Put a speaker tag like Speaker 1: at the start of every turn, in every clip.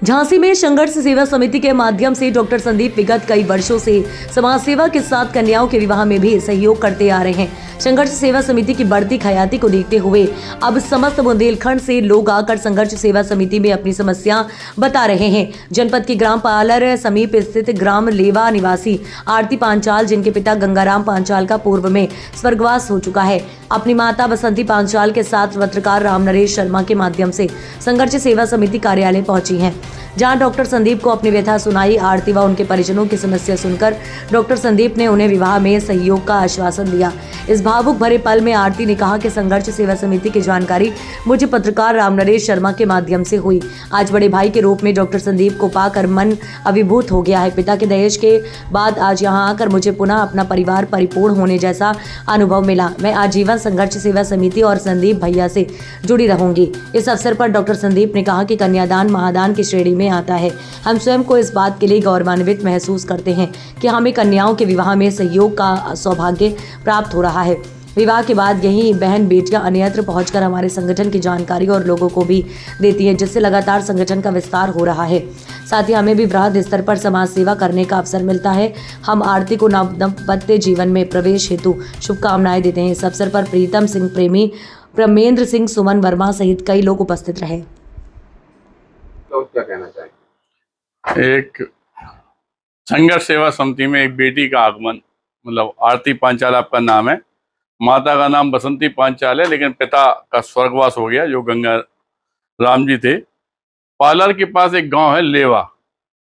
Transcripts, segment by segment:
Speaker 1: झांसी में संघर्ष सेवा समिति के माध्यम से डॉक्टर संदीप विगत कई वर्षों से समाज सेवा के साथ कन्याओं के विवाह में भी सहयोग करते आ रहे हैं। संघर्ष सेवा समिति की बढ़ती खयाती को देखते हुए अब समस्त बुंदेलखंड से लोग आकर संघर्ष सेवा समिति में अपनी समस्या बता रहे हैं। जनपद के ग्राम पालर समीप स्थित ग्राम लेवा निवासी आरती पांचाल, जिनके पिता गंगाराम पांचाल का पूर्व में स्वर्गवास हो चुका है, अपनी माता बसंती पांचाल के साथ पत्रकार राम नरेश शर्मा के माध्यम से संघर्ष सेवा समिति कार्यालय पहुंची हैं, जहां डॉक्टर संदीप को अपनी व्यथा सुनाई। आरती व उनके परिजनों की समस्या सुनकर डॉक्टर संदीप ने उन्हें विवाह में सहयोग का आश्वासन दिया। इस भावुक भरे पल में आरती ने कहा कि संघर्ष सेवा समिति की जानकारी मुझे पत्रकार राम नरेश शर्मा के माध्यम से हुई। आज बड़े भाई के रूप में डॉक्टर संदीप को पाकर मन अभिभूत हो गया है। पिता के दहेज के बाद आज यहाँ आकर मुझे पुनः अपना परिवार परिपूर्ण होने जैसा अनुभव मिला। मैं आजीवन संघर्ष सेवा समिति और संदीप भैया से जुड़ी रहूंगी। इस अवसर पर डॉक्टर संदीप ने कहा कि कन्यादान महादान की श्रेणी में आता है। हम स्वयं को इस बात के लिए गौरवान्वित महसूस करते हैं कि हमें कन्याओं के विवाह में सहयोग का सौभाग्य प्राप्त हो रहा है। विवाह के बाद यही बहन बेटियां अन्यत्र पहुंचकर हमारे संगठन की जानकारी और लोगों को भी देती है, जिससे लगातार संगठन का विस्तार हो रहा है। साथ ही हमें भी बृहद स्तर पर समाज सेवा करने का अवसर मिलता है। हम आरती को दाम्पत्य जीवन में प्रवेश हेतु शुभकामनाएं देते हैं। इस अवसर पर प्रीतम सिंह प्रेमी, प्रमेंद्र सिंह, सुमन वर्मा सहित कई लोग उपस्थित रहे।
Speaker 2: तो क्या कहना चाहिए?
Speaker 3: एक संघर्ष सेवा समिति में एक बेटी का आगमन, मतलब आरती पांचाल आपका नाम है, माता का नाम बसंती पांचाल है, लेकिन पिता का स्वर्गवास हो गया जो गंगा राम जी थे। पालर के पास एक गांव है लेवा,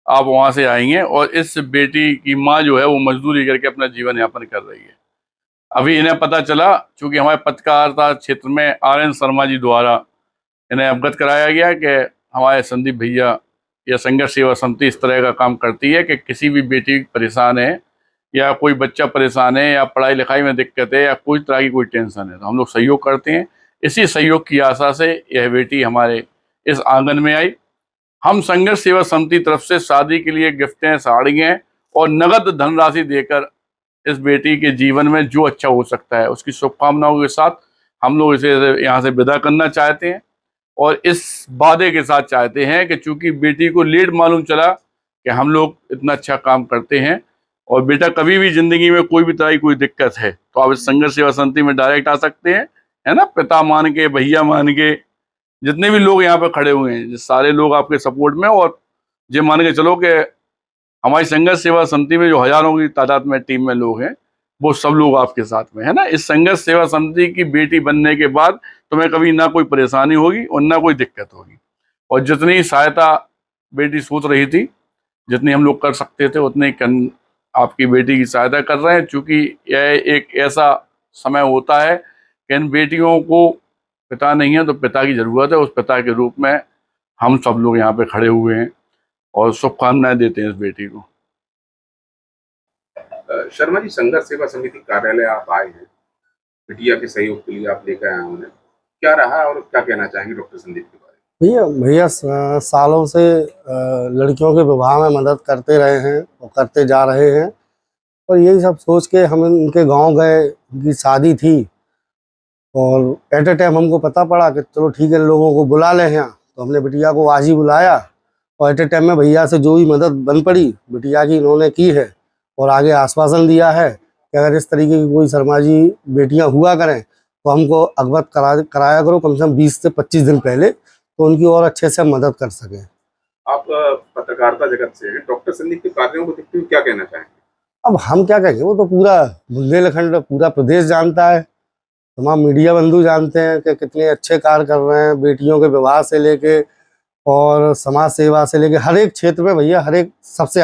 Speaker 3: आप वहां से आएंगे। और इस बेटी की माँ जो है वो मजदूरी करके अपना जीवन यापन कर रही है। अभी इन्हें पता चला, चूंकि हमारे पत्रकारिता क्षेत्र में RN शर्मा जी द्वारा इन्हें अवगत कराया गया कि हमारे संदीप भैया या संघर्ष सेवा समिति इस तरह का काम करती है कि किसी भी बेटी परेशान है या कोई बच्चा परेशान है या पढ़ाई लिखाई में दिक्कत है या कोई तरह की कोई टेंशन है, तो हम लोग सहयोग करते हैं। इसी सहयोग की आशा से यह बेटी हमारे इस आंगन में आई। हम संघर्ष सेवा समिति तरफ से शादी के लिए गिफ्टें, साड़ियाँ और नगद धनराशि देकर इस बेटी के जीवन में जो अच्छा हो सकता है उसकी शुभकामनाओं के साथ हम लोग इसे यहाँ से विदा करना चाहते हैं। और इस वादे के साथ चाहते हैं कि चूंकि बेटी को लेट मालूम चला कि हम लोग इतना अच्छा काम करते हैं, और बेटा कभी भी जिंदगी में कोई भी तरह की कोई दिक्कत है तो आप इस संघर्ष सेवा समिति में डायरेक्ट आ सकते हैं, है ना। पिता मान के, भैया मान के, जितने भी लोग यहाँ पे खड़े हुए हैं, सारे लोग आपके सपोर्ट में। और ये मान के चलो कि हमारी संघर्ष सेवा समिति में जो हजारों की तादाद में टीम में लोग हैं, वो सब लोग आपके साथ में है ना। इस संघर्ष सेवा समिति की बेटी बनने के बाद तुम्हें कभी ना कोई परेशानी होगी और ना कोई दिक्कत होगी। और जितनी सहायता बेटी सोच रही थी, जितनी हम लोग कर सकते थे, उतनी आपकी बेटी की सहायता कर रहे हैं। चूँकि यह एक ऐसा समय होता है कि इन बेटियों को पिता नहीं है तो पिता की ज़रूरत है। उस पिता के रूप में हम सब लोग यहाँ पे खड़े हुए हैं और शुभकामनाएं देते हैं इस बेटी को।
Speaker 2: शर्मा जी, संघर्ष सेवा समिति कार्यालय आप आए हैं, बिटिया के सहयोग के लिए आप लेकर आए हैं, क्या रहा और क्या कहना चाहेंगे डॉक्टर संदीप के बारे में?
Speaker 4: भैया सालों से लड़कियों के विवाह में मदद करते रहे हैं और करते जा रहे हैं। और यही सब सोच के हम उनके गांव गए, उनकी शादी थी, और एट ए टाइम हमको पता पड़ा कि चलो ठीक है, लोगों को बुला लें यहाँ। तो हमने बिटिया को आज ही बुलाया और एट ए टाइम में भैया से जो भी मदद बन पड़ी बिटिया की इन्होंने की है। और आगे आश्वासन दिया है कि अगर इस तरीके की कोई शर्मा जी बेटियां हुआ करें तो हमको अवगत कराया करो कम से कम 20 से 25 दिन पहले, तो उनकी और अच्छे से मदद कर सकें।
Speaker 2: आप पत्रकारिता जगत से हैं, डॉक्टर संदीप के कार्यों को देखते हुए क्या कहना चाहेंगे?
Speaker 4: अब हम क्या कहेंगे, वो तो पूरा बुंदेलखंड, पूरा प्रदेश जानता है, तमाम मीडिया बंधु जानते हैं कि कितने अच्छे कार्य कर रहे हैं। बेटियों के विवाह से लेके और समाज सेवा से लेके हर एक क्षेत्र में भैया, हर एक सबसे